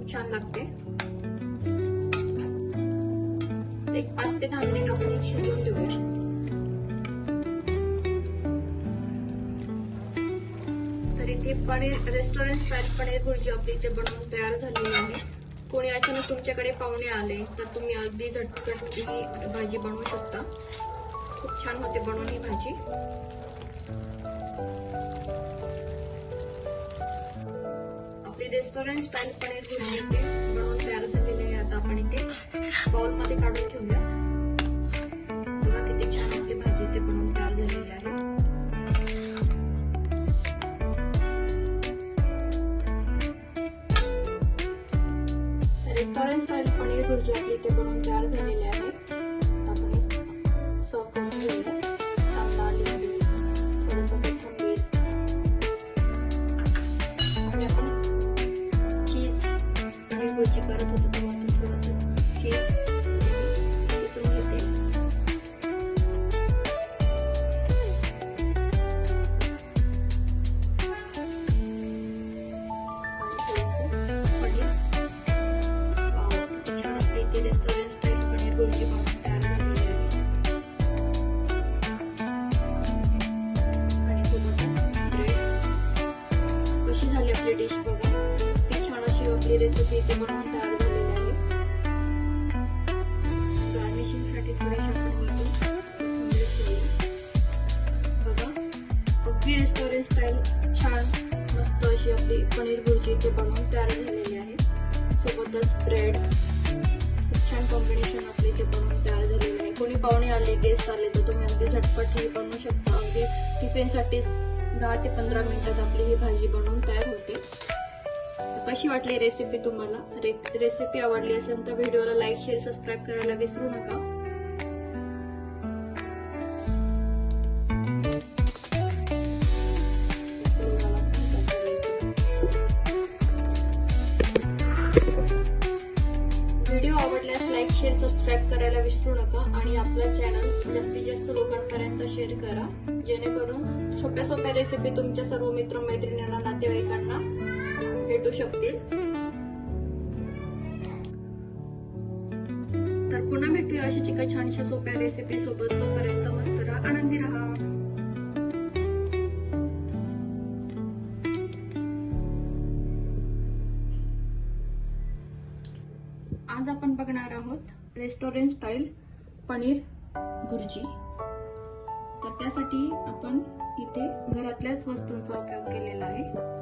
खूप छान लागते। एक 5 ते 10 मिनिट आपण शिजवून घेऊया। तर इथे पनीर रेस्टॉरंट स्टाईल पनीर भुर्जी आपली इथे बनवून तयार झालेली आहे। कोणी अचानक तुमच्याकडे पाहुणे आले तर तुम्ही अगदी झटपट ही भाजी बनवू शकता। खूप छान होते बनवून ही भाजी। आपली रेस्टॉरंट स्टाईल पनीर भुर्जी इथे बनवून तयार झालेली आहे। आता आपण इथे बाउल मध्ये काढून घेऊया। बघा किती छान आपली भाजी इथे बनवून तयार झालेली आहे। रेस्टॉरंट स्टाईल पनीर भुर्जी आपली इथे बनवून तयार झालेली आहे। आपण सर्व करून घेऊया। कांदा, लिंबू, थोडंसं कोथिंबीर आणि आपण चीज आणि भुर्जी करत होतो तेव्हा थोडंसं चीज किसून घेते। रेस्टॉरंट स्टाईल पनीर भुर्जी बनवून तयार झालेली आहे। आणि सोबत ब्रेड। कशी झाली आपली डिश बघा। किती छान अशी आपली रेसिपी इथे बनवून तयार झालेली आहे। गार्निशिंग साठी थोडीशी आपण वरून कोथिंबीर ठेवूया। बघा अगदी रेस्टॉरंट स्टाईल छान मस्त अशी आपली पनीर भुर्जी इथे बनवून तयार झालेली आहे। सोबतच ब्रेड छान कॉम्बिनेशन आपले इथे बनवून तयार झालेले आहे। कोणी पाहुणे आले, गेस्ट आले तर तुम्ही अगदी झटपट ही बनवू शकता। अगदी टिफिनसाठी 10 ते 15 मिनिटात आपली ही भाजी बनवून तयार होते। कशी वाटली रेसिपी तुम्हाला? रेसिपी आवडली असेल तर व्हिडिओला लाईक, शेअर, सबस्क्राईब करायला विसरू नका। व्हिडिओ आवडल्यास लाईक, शेअर, सबस्क्राईब करायला विसरू नका आणि आपला चॅनल जास्तीत जास्त लोकांपर्यंत शेअर करा, जेणेकरून सोप्या सोप्या रेसिपी तुमच्या सर्व मित्र मैत्रिणींना, नातेवाईकांना भेटू शकतील। तर पुन्हा भेटूया अशीच एका छानशा सोप्या रेसिपी सोबत। तोपर्यंत मस्त राहा, आनंदी राहा। आज आपण बघणार आहोत रेस्टॉरंट स्टाईल पनीर भुर्जी। तर त्यासाठी आपण इथे घरातल्याच वस्तूंचा उपयोग केलेला आहे।